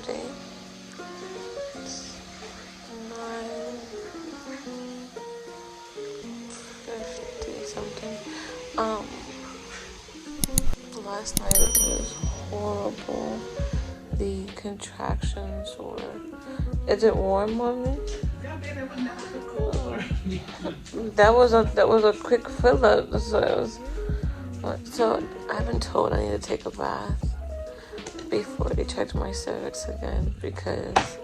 Saturday. It's 9:50 something. Last night it was horrible. The contractions were. Is it warm, Mommy? That was a quick fill up. So I've been told I need to take a bath before they check my cervix again, because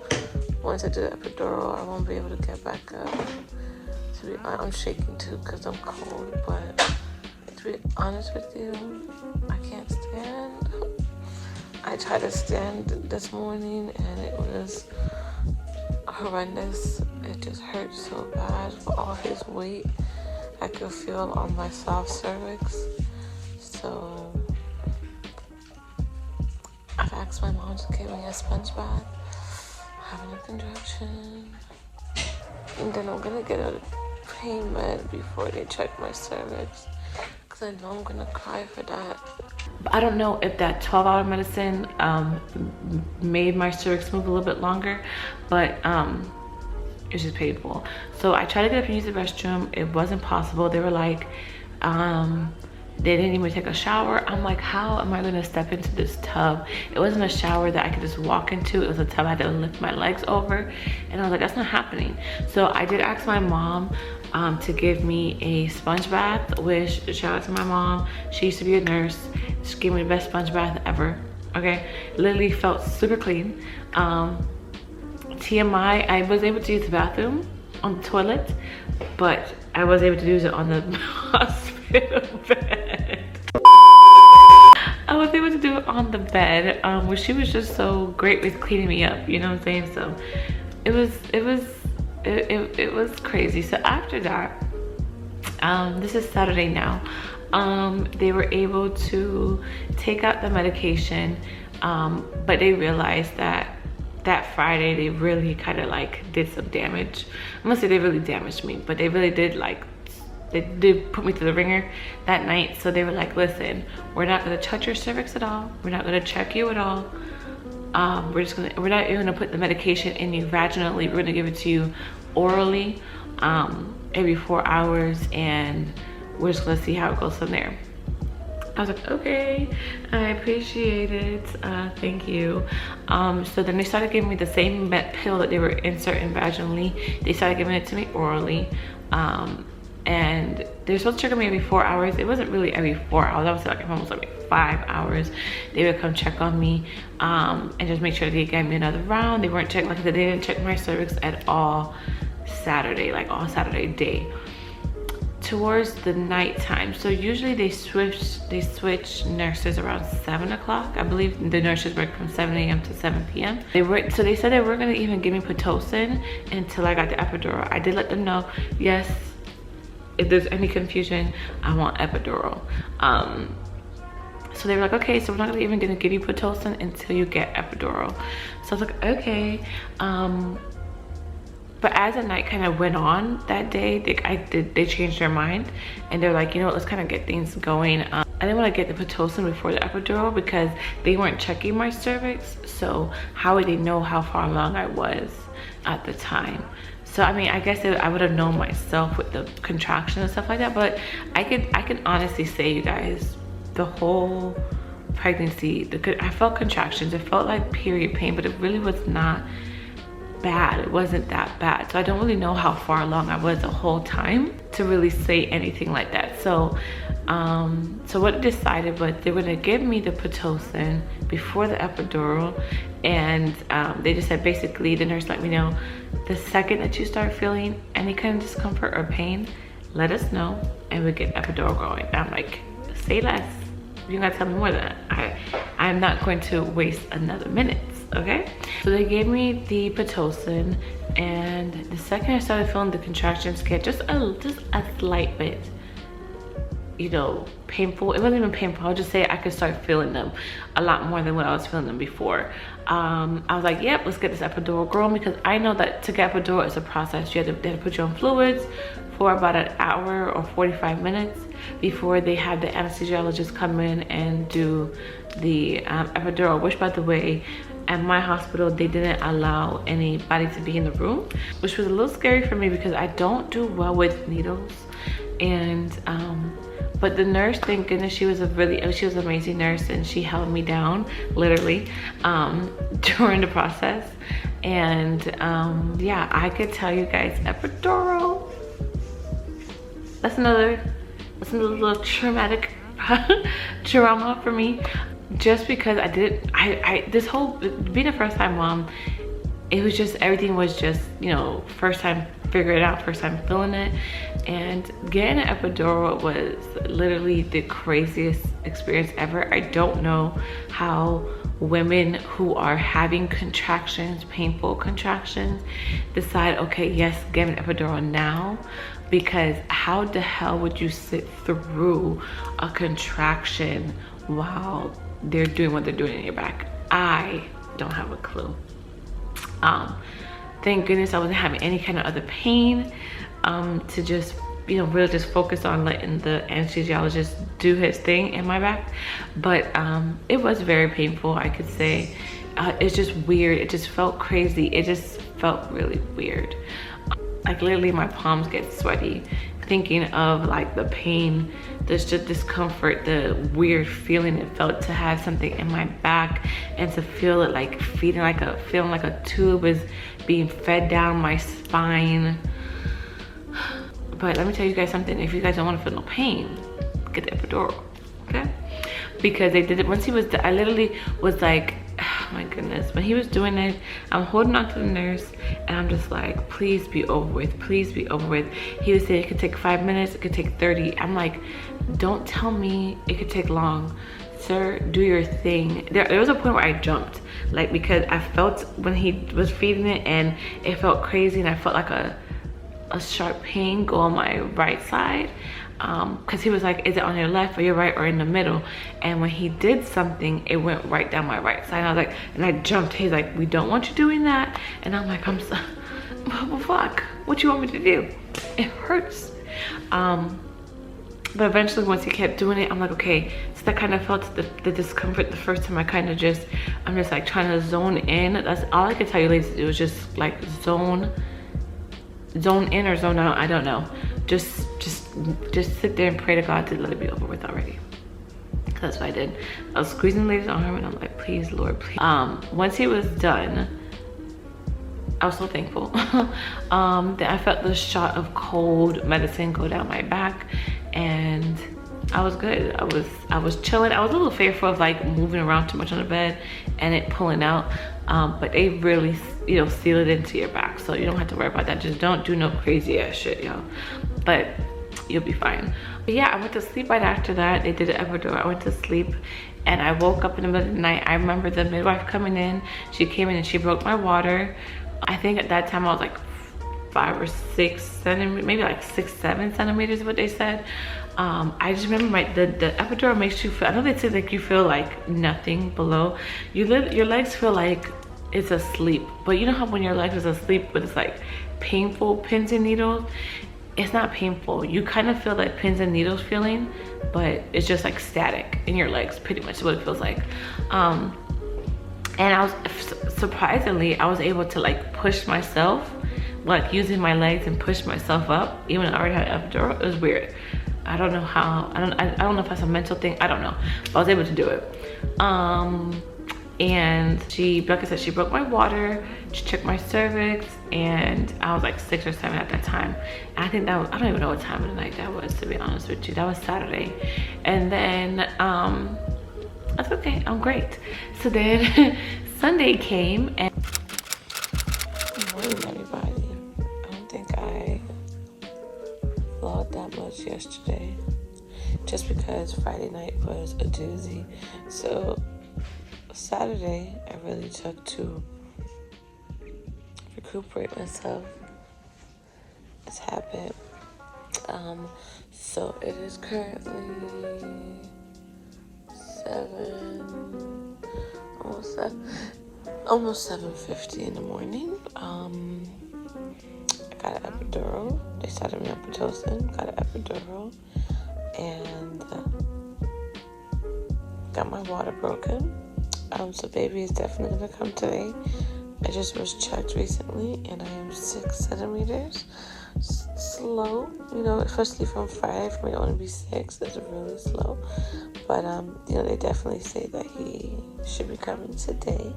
once I do the epidural, I won't be able to get back up. I'm shaking too because I'm cold, but to be honest with you, I can't stand. I tried to stand this morning and it was horrendous. It just hurt so bad for all his weight. I could feel on my soft cervix. So I've asked my mom to give me a sponge bath, having a contraction, and then I'm gonna get a pain med before they check my cervix, because I know I'm gonna cry for that. I don't know if that 12-hour medicine made my cervix move a little bit longer, but it's just painful. So I tried to get up and use the restroom. It wasn't possible. They were like, they didn't even take a shower. I'm like, how am I gonna step into this tub? It wasn't a shower that I could just walk into. It was a tub I had to lift my legs over. And I was like, that's not happening. So I did ask my mom to give me a sponge bath, which, shout out to my mom. She used to be a nurse. She gave me the best sponge bath ever, okay? Literally felt super clean. TMI, I was able to use the bathroom on the toilet, but I was able to use it on the hospital bed. I was able to do it on the bed, where she was just so great with cleaning me up, you know what I'm saying? So it was crazy. So after that, this is Saturday now, they were able to take out the medication, but they realized that Friday they really kind of like did some damage. I'm gonna say they really damaged me, but they really did, like, they did put me through the ringer that night. So they were like, listen, we're not gonna touch your cervix at all, we're not gonna check you at all, we're not even gonna put the medication in you vaginally, we're gonna give it to you orally every 4 hours, and we're just gonna see how it goes from there. I was like, okay, I appreciate it, thank you. So then they started giving me the same pill that they were inserting vaginally. They started giving it to me orally, and they're supposed to check on me every 4 hours. It wasn't really every 4 hours. I was like almost like 5 hours. They would come check on me and just make sure they gave me another round. They weren't checking, like I said, they didn't check my cervix at all Saturday, like all Saturday day. Towards the nighttime, so usually they switch nurses around 7 o'clock. I believe the nurses work from 7 a.m. to 7 p.m. So they said they weren't going to even give me Pitocin until I got the epidural. I did let them know, yes, if there's any confusion, I want epidural. So they were like, okay, so we're not even going to give you Pitocin until you get epidural. So I was like, okay. But as the night kind of went on that day, they changed their mind, and they're like, you know what, let's kind of get things going. I didn't want to get the Pitocin before the epidural because they weren't checking my cervix, so how would they know how far along I was at the time? So I mean, I guess I would have known myself with the contraction and stuff like that, but I can honestly say, you guys, the whole pregnancy, I felt contractions. It felt like period pain, but it really was not bad. It wasn't that bad. So I don't really know how far along I was the whole time to really say anything like that. So so what I decided was they were gonna give me the Pitocin before the epidural, and they just said, basically, the nurse let me know, the second that you start feeling any kind of discomfort or pain, let us know and we get epidural going. And I'm like, say less, you gotta tell me more than that. I'm not going to waste another minute. Okay, so they gave me the Pitocin, and the second I started feeling the contractions get just a slight bit, painful. It wasn't even painful. I'll just say I could start feeling them a lot more than what I was feeling them before. I was like, yep, let's get this epidural going, because I know that to get epidural is a process. They have to put you on fluids for about an hour or 45 minutes before they have the anesthesiologist come in and do the epidural, which, by the way, at my hospital, they didn't allow anybody to be in the room, which was a little scary for me because I don't do well with needles. And but the nurse, thank goodness, she was an amazing nurse, and she held me down literally during the process. And yeah, I could tell you guys, epidural, that's another little traumatic trauma for me, just because this whole, being a first time mom, it was just, everything was just, first time figuring it out, first time feeling it. And getting an epidural was literally the craziest experience ever. I don't know how women who are having contractions, painful contractions, decide, okay, yes, give an epidural now, because how the hell would you sit through a contraction while they're doing what they're doing in your back? I don't have a clue. Thank goodness I wasn't having any kind of other pain, to just, really just focus on letting the anesthesiologist do his thing in my back. But it was very painful, I could say. It's just weird. It just felt crazy. It just felt really weird. Like literally my palms get sweaty thinking of like the pain, the discomfort, the weird feeling it felt to have something in my back and to feel it like feeling like a tube is being fed down my spine. But let me tell you guys something, if you guys don't want to feel no pain, get the epidural, okay? Because they did it, once he was, I literally was like, oh my goodness, when he was doing it, I'm holding on to the nurse and I'm just like, please be over with, please be over with. He would say it could take 5 minutes, it could take 30. I'm like, don't tell me it could take long. Sir, do your thing. There was a point where I jumped, like, because I felt when he was feeding it and it felt crazy and I felt like a sharp pain go on my right side, because he was like, is it on your left or your right or in the middle? And when he did something, it went right down my right side. I was like, and I jumped. He's like, we don't want you doing that. And I'm like, I'm so, well, fuck, what you want me to do? It hurts. But eventually once he kept doing it, I'm like, okay. So that kind of felt the discomfort the first time. I'm just like trying to zone in. That's all I could tell you ladies to do, is just like zone in or zone out, I don't know. Just sit there and pray to God to let it be over with already. That's what I did. I was squeezing the lady's arm and I'm like, please, Lord, please. Once he was done, I was so thankful. Then I felt the shot of cold medicine go down my back and I was good. I was chilling. I was a little fearful of like moving around too much on the bed and it pulling out. But they really, seal it into your back, so you don't have to worry about that. Just don't do no crazy ass shit, y'all. But you'll be fine. But yeah, I went to sleep right after that. They did an epidural. I went to sleep and I woke up in the middle of the night. I remember the midwife coming in. She came in and she broke my water. I think at that time I was like 5 or 6 centimeters, maybe like 6-7 centimeters is what they said. I just remember the epidural makes you feel, I know they say like you feel like nothing below. Your legs feel like it's asleep, but you know how when your legs is asleep but it's like painful pins and needles? It's not painful. You kind of feel that pins and needles feeling, but it's just like static in your legs, pretty much what it feels like. And I was, surprisingly, I was able to like push myself, like using my legs and push myself up, even though I already had an epidural. It was weird. I don't know how, I don't know if that's a mental thing, I don't know, but I was able to do it. And she, like I said, she broke my water, she checked my cervix, and I was like 6 or 7 at that time. And I think that was, I don't even know what time of the night that was, to be honest with you. That was Saturday. And then, that's okay, I'm great. So then Sunday came and... Good morning, everybody. I don't think I vlogged that much yesterday, just because Friday night was a doozy. So Saturday, I really took to recuperate myself. This happened So it is currently 7:50 in the morning. I got an epidural. They started me on Pitocin, got an epidural, and got my water broken. So baby is definitely gonna come today. I just was checked recently, and I am 6 centimeters. Slow, you know, especially from 5. For me to only be 6, it's really slow. But you know, they definitely say that he should be coming today.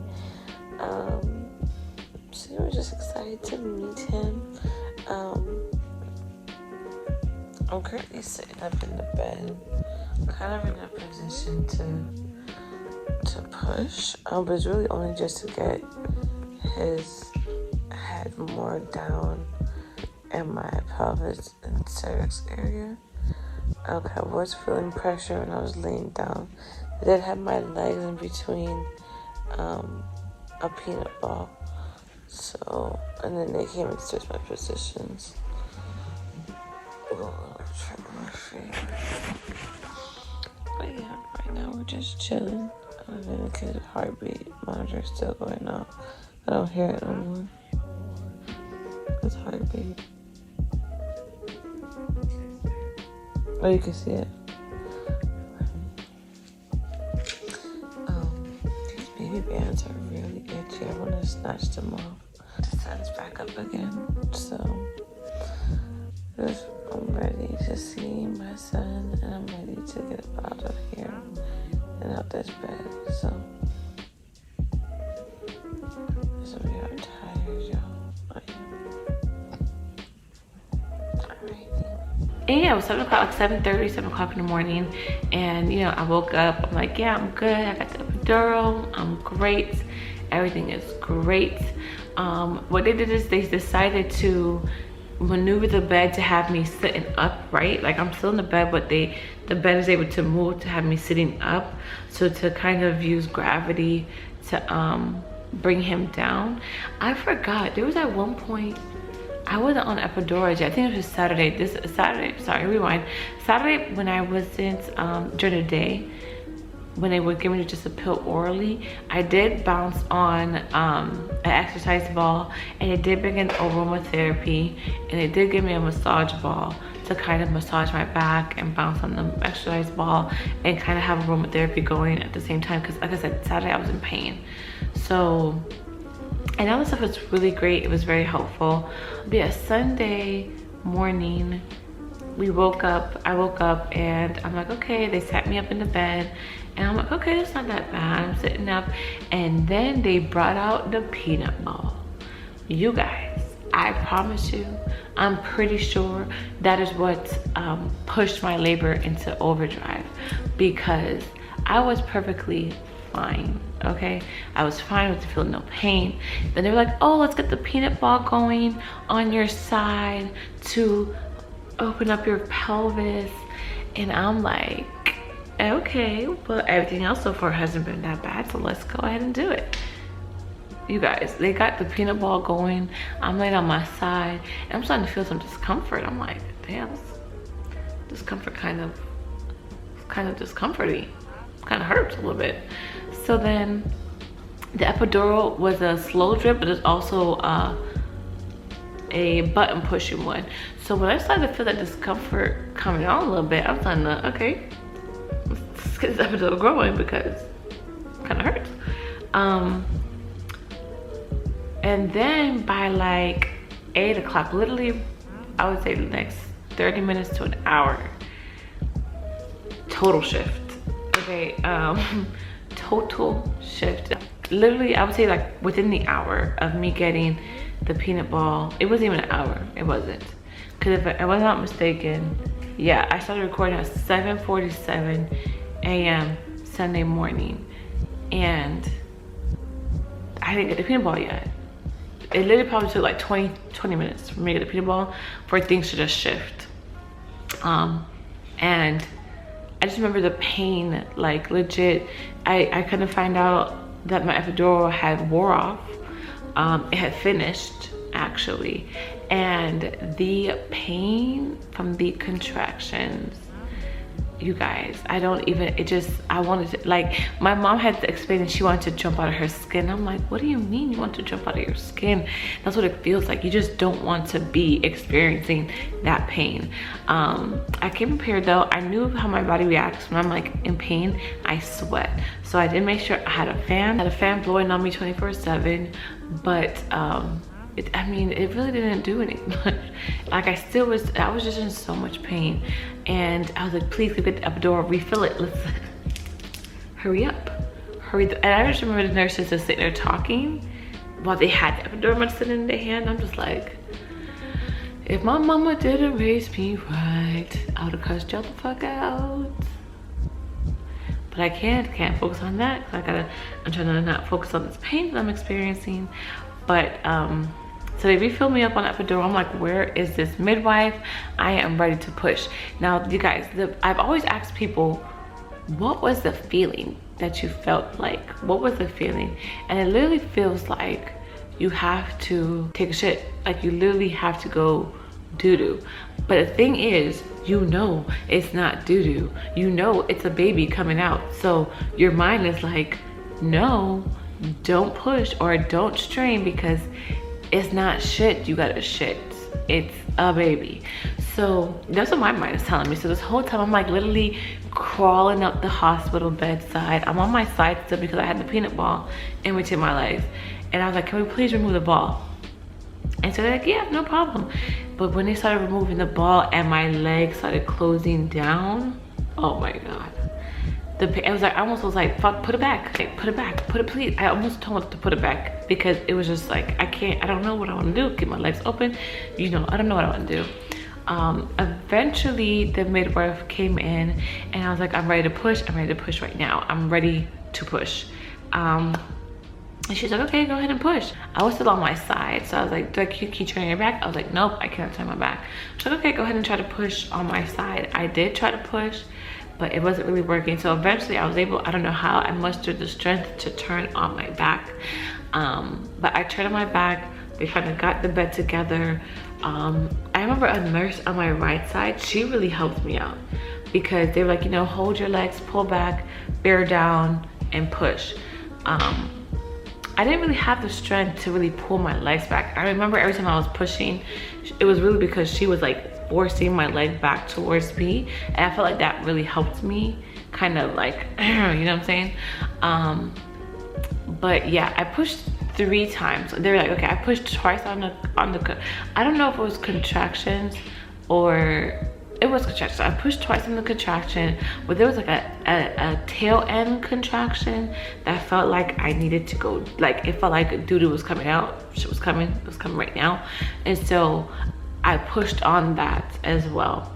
So we're just excited to meet him. I'm currently sitting up in the bed, kind of in a position to push, but it's really only just to get his head more down in my pelvis and cervix area. Okay, I was feeling pressure when I was laying down. I did have my legs in between a peanut ball. So, and then they came and switched my positions. Oh, check my feet. But yeah, right now we're just chilling. And then the kid's heartbeat monitor is still going off. I don't hear it no more. His heartbeat. Oh, you can see it. These baby bands are really itchy. I want to snatch them off. The sun's back up again, so I'm ready to see my son, and I'm ready to get up out of here and out this bed. So we are tired, y'all. I am. Alright. And yeah, it was 7 o'clock, like 7:30, 7 o'clock in the morning. And you know, I woke up, I'm like, yeah, I'm good. I got the epidural, I'm great. Everything is great. What they did is they decided to maneuver the bed to have me sitting upright. Like I'm still in the bed, but the bed is able to move to have me sitting up. So to kind of use gravity to bring him down. I forgot, there was at one point, I wasn't on epidural yet. I think it was Saturday. Saturday when I wasn't during the day, when they would give me just a pill orally, I did bounce on an exercise ball, and it did begin aromatherapy, and it did give me a massage ball to kind of massage my back and bounce on the exercise ball and kind of have aromatherapy going at the same time, because like I said, Saturday I was in pain. So, and all this stuff was really great. It was very helpful. But yeah, Sunday morning, I woke up and I'm like, okay, they sat me up in the bed. And I'm like, okay, it's not that bad. I'm sitting up. And then they brought out the peanut ball. You guys, I promise you, I'm pretty sure that is what pushed my labor into overdrive, because I was perfectly fine, okay? I was fine with feeling no pain. Then they were like, oh, let's get the peanut ball going on your side to open up your pelvis. And I'm like, okay, well, everything else so far hasn't been that bad, so let's go ahead and do it. You guys, they got the peanut ball going. I'm laying on my side, and I'm starting to feel some discomfort. I'm like, damn, this discomfort kind of discomforting. Kind of hurts a little bit. So then the epidural was a slow drip, but it's also a button pushing one. So when I started to feel that discomfort coming on a little bit, I was starting to, okay, let's get this epidural growing because it kind of hurts. And then by like 8 o'clock, literally, I would say the next 30 minutes to an hour, total shift. Okay, total shift. Literally, I would say like within the hour of me getting the peanut ball, it wasn't even an hour, it wasn't. Because if I was not mistaken, yeah, I started recording at 7:47 a.m. Sunday morning, and I didn't get the peanut ball yet. It literally probably took like 20 minutes for me to get the peanut ball for things to just shift. And I just remember the pain, like legit. I couldn't find out that my epidural had wore off. It had finished actually, And the pain from the contractions, you guys, I wanted to, like, my mom had to explain that she wanted to jump out of her skin. I'm like, what do you mean you want to jump out of your skin? That's what it feels like. You just don't want to be experiencing that pain. I came prepared though. I knew how my body reacts when I'm like in pain. I sweat. So I did make sure I had a fan blowing on me 24/7, but I mean, it really didn't do anything. Like I was just in so much pain. And I was like, please get the epidural, refill it. Let's hurry up. And I just remember the nurses just sitting there talking while they had the epidural medicine in their hand. I'm just like, if my mama didn't raise me right, I would have cussed y'all the fuck out. But I can't focus on that. I'm trying to not focus on this pain that I'm experiencing. But so they refilled me up on epidural. I'm like, where is this midwife? I am ready to push. Now, you guys, I've always asked people, what was the feeling that you felt like? What was the feeling? And it literally feels like you have to take a shit. Like you literally have to go doo-doo. But the thing is, you know it's not doo-doo. You know it's a baby coming out. So your mind is like, no, don't push or don't strain because it's not shit you gotta shit. It's a baby. So that's what my mind is telling me. So this whole time I'm like literally crawling up the hospital bedside. I'm on my side still because I had the peanut ball in between my legs. And I was like, can we please remove the ball? And so they're like, yeah, no problem. But when they started removing the ball and my legs started closing down, oh my God. It was like, I almost was like, fuck, put it back. Like, put it back, put it, please. I almost told them to put it back because it was just like, I don't know what I want to do. Keep my legs open. You know, I don't know what I want to do. Eventually the midwife came in and I was like, I'm ready to push. I'm ready to push right now. I'm ready to push. And she's like, okay, go ahead and push. I was still on my side. So I was like, do I keep turning your back? I was like, nope, I cannot turn my back. She's like, okay, go ahead and try to push on my side. I did try to push, but it wasn't really working. So eventually I was able, I don't know how, I mustered the strength to turn on my back. But I turned on my back. They kind of got the bed together. I remember a nurse on my right side, she really helped me out because they were like, you know, hold your legs, pull back, bear down, and push. I didn't really have the strength to really pull my legs back. I remember every time I was pushing, it was really because she was like forcing my leg back towards me. And I felt like that really helped me kind of like, you know what I'm saying? But yeah, I pushed 3 times. They were like, okay, I pushed twice on the, I don't know if it was contractions or it was contraction. I pushed twice in the contraction, but there was like a tail end contraction that felt like I needed to go, like it felt like doo-doo was coming out. Shit was coming, it was coming right now. And so I pushed on that as well.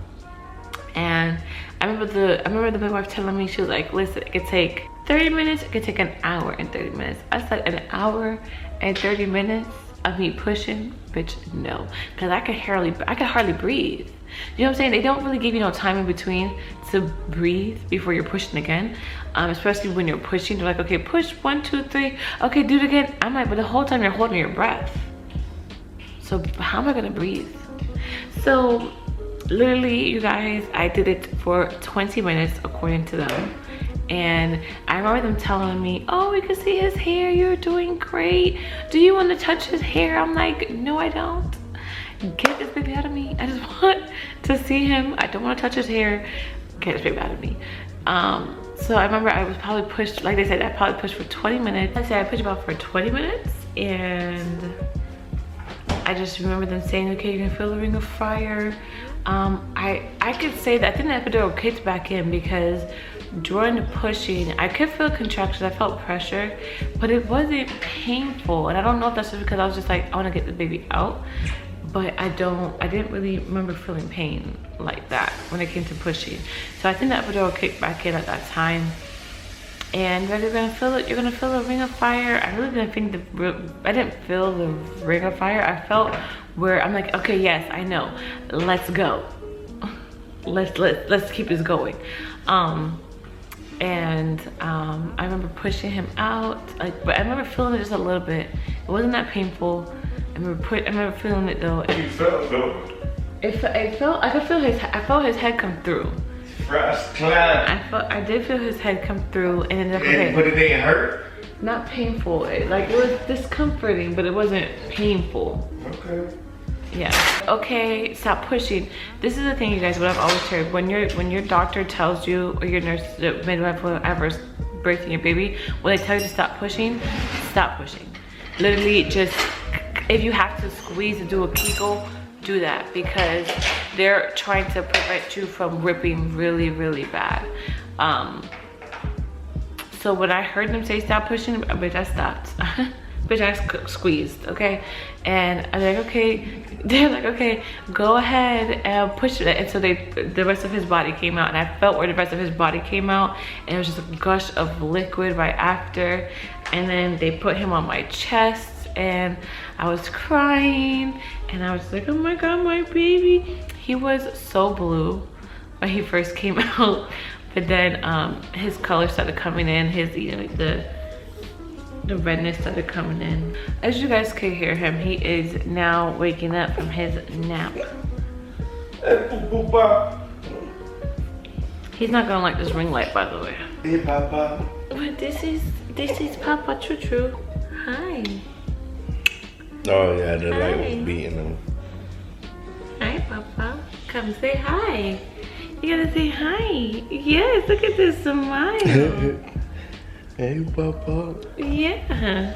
And I remember the midwife telling me, she was like, listen, it could take 30 minutes, it could take an hour and 30 minutes. I said an hour and 30 minutes of me pushing, bitch, no. Cause I could hardly breathe. You know what I'm saying? They don't really give you no time in between to breathe before you're pushing again. Especially when you're pushing, they're like, okay, push 1, 2, 3. Okay, do it again. I'm like, but the whole time you're holding your breath. So how am I gonna breathe? So literally, you guys, I did it for 20 minutes according to them. And I remember them telling me, oh, we can see his hair, you're doing great. Do you want to touch his hair? I'm like, no, I don't. Get this baby out of me. I just want to see him. I don't want to touch his hair. Get this baby out of me. So I remember I was probably pushed, like they said, I probably pushed for 20 minutes. I said I pushed about for 20 minutes. And I just remember them saying, okay, you can feel the ring of fire. I could say that I think the epidural kicked back in because during the pushing, I could feel contractions, I felt pressure, but it wasn't painful. And I don't know if that's just because I was just like, I want to get the baby out. But I didn't really remember feeling pain like that when it came to pushing. So I think that epidural kicked back in at that time. And you're gonna feel it, you're gonna feel a ring of fire. I really didn't think I didn't feel the ring of fire. I felt where I'm like, okay, yes, I know, let's go. Let's keep this going. I remember pushing him out, like, but I remember feeling it just a little bit. It wasn't that painful. I remember feeling it though. You felt though. I felt his head come through. First class. I did feel his head come through, and then okay. But it didn't hurt? Not painful. It was discomforting, but it wasn't painful. Okay. Yeah. Okay, stop pushing. This is the thing, you guys, what I've always heard. When your doctor tells you, or your nurse, the midwife, whoever's birthing your baby, when they tell you to stop pushing, stop pushing. Literally just, if you have to squeeze and do a Kegel, do that, because they're trying to prevent you from ripping really, really bad. So when I heard them say stop pushing, bitch, I stopped. Bitch, I squeezed, okay? And I'm like, okay. They're like, okay, go ahead and push it. And so the rest of his body came out, and I felt where the rest of his body came out, and it was just a gush of liquid right after. And then they put him on my chest, and I was crying, and I was like, oh my God, my baby. He was so blue when he first came out, but then his color started coming in, his, you know, the redness started coming in. As you guys can hear him, he is now waking up from his nap. He's not gonna like this ring light, by the way. Hey, Papa. But this is Papa True True. Hi. Oh yeah, the light was beating him. Hi, Papa. Come say hi. You gotta say hi. Yes, look at this smile. Hey, Papa. Yeah.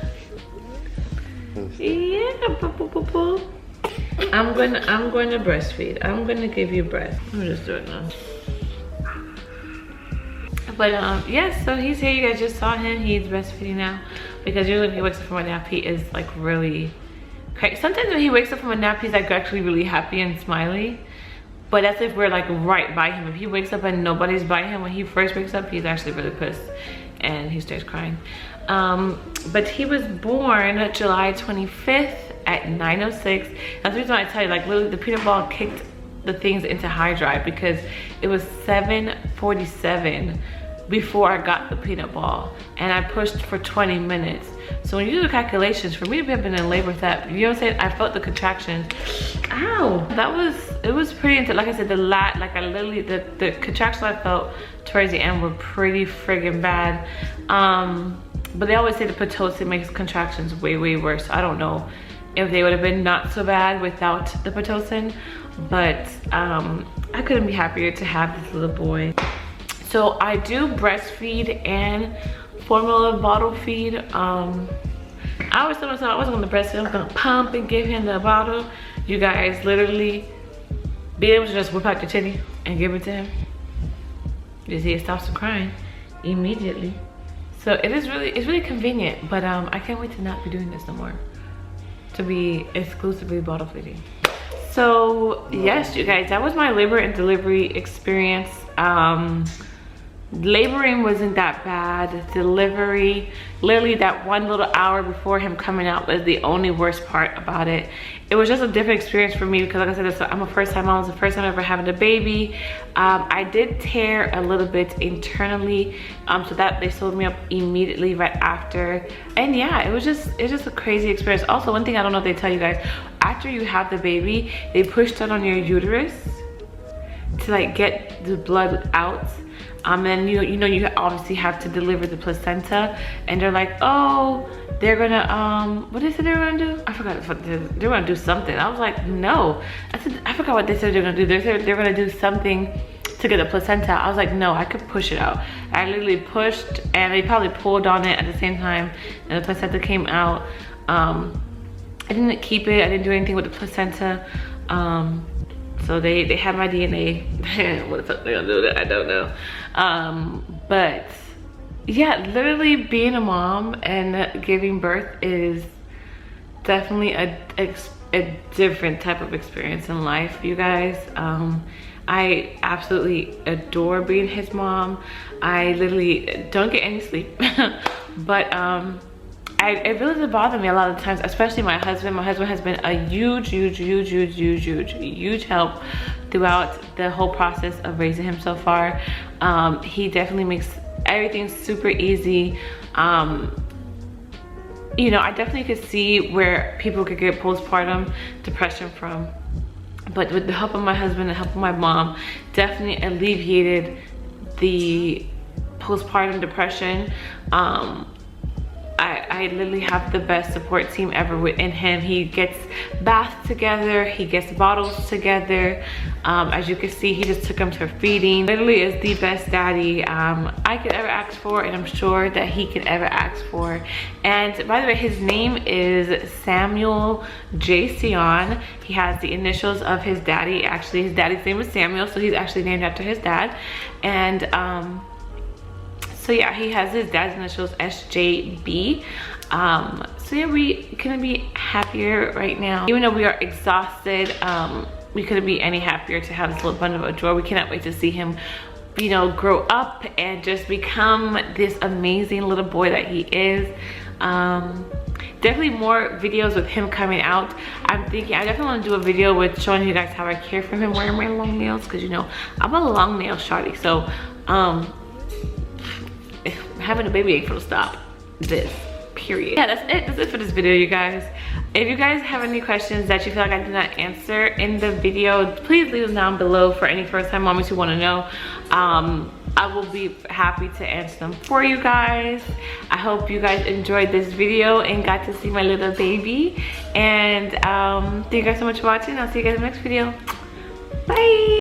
Yeah, Papa. I'm going to breastfeed. I'm gonna give you breast. I'm just doing that. But yeah, so he's here. You guys just saw him. He's breastfeeding now, because usually when he wakes up from a nap, he is like really crazy. Sometimes when he wakes up from a nap, he's like actually really happy and smiley. But that's if we're like right by him. If he wakes up and nobody's by him, when he first wakes up, he's actually really pissed and he starts crying. But he was born July 25th at 9:06. That's the reason why I tell you, like literally the peanut ball kicked the things into high drive, because it was 7:47 before I got the peanut ball, and I pushed for 20 minutes. So when you do the calculations, for me to have been in labor with that, you know what I'm saying? I felt the contractions. Ow, it was pretty intense. Like I said, the contractions I felt towards the end were pretty friggin' bad. But they always say the Pitocin makes contractions way, way worse. I don't know if they would have been not so bad without the Pitocin, but I couldn't be happier to have this little boy. So I do breastfeed and formula bottle feed. I always told myself I wasn't gonna breastfeed, I was gonna pump and give him the bottle. You guys, literally be able to just whip out your titty and give it to him. You see, it stops him crying immediately. So it's really convenient, but I can't wait to not be doing this no more, to be exclusively bottle feeding. So yes, you guys, that was my labor and delivery experience. Laboring wasn't that bad. Delivery, literally that one little hour before him coming out was the only worst part about it. It was just a different experience for me, because like I said, I'm a first-time mom. It was the first time ever having a baby. I did tear a little bit internally, so that they sewed me up immediately right after. And yeah, it's just a crazy experience. Also, one thing I don't know if they tell you guys, after you have the baby, they push down on your uterus to like get the blood out. And you know you obviously have to deliver the placenta, and they're like, oh, they're gonna what did they say they were gonna do? I forgot. They were gonna do something. I was like, no. I forgot what they said they're gonna do. They said they're gonna do something to get the placenta. I was like, no, I could push it out. I literally pushed, and they probably pulled on it at the same time, and the placenta came out. I didn't keep it. I didn't do anything with the placenta. So they have my DNA. What the fuck they gonna do with it? I don't know. But yeah, literally being a mom and giving birth is definitely a different type of experience in life, you guys. I absolutely adore being his mom. I literally don't get any sleep. But it really does bother me a lot of times, especially my husband. My husband has been a huge help throughout the whole process of raising him so far. He definitely makes everything super easy. you know, I definitely could see where people could get postpartum depression from. But with the help of my husband and the help of my mom, definitely alleviated the postpartum depression. I literally have the best support team ever within him. He gets baths together, he gets bottles together. As you can see, he just took him to feeding. Literally is the best daddy I could ever ask for, and I'm sure that he could ever ask for. And by the way, his name is Samuel J. Sion. He has the initials of his daddy. Actually, his daddy's name is Samuel, so he's actually named after his dad. And so yeah, he has his dad's initials, SJB. So yeah, we couldn't be happier right now. Even though we are exhausted, we couldn't be any happier to have this little bundle of joy. We cannot wait to see him, you know, grow up and just become this amazing little boy that he is. Definitely more videos with him coming out. I'm thinking I definitely want to do a video with showing you guys how I care for him wearing my long nails, because you know I'm a long nail shawty. So having a baby ain't gonna stop this, period. Yeah, that's it for this video, you guys. If you guys have any questions that you feel like I did not answer in the video, please leave them down below for any first time mommies who want to know. I will be happy to answer them for you guys. I hope you guys enjoyed this video and got to see my little baby. And thank you guys so much for watching. I'll see you guys in the next video. Bye.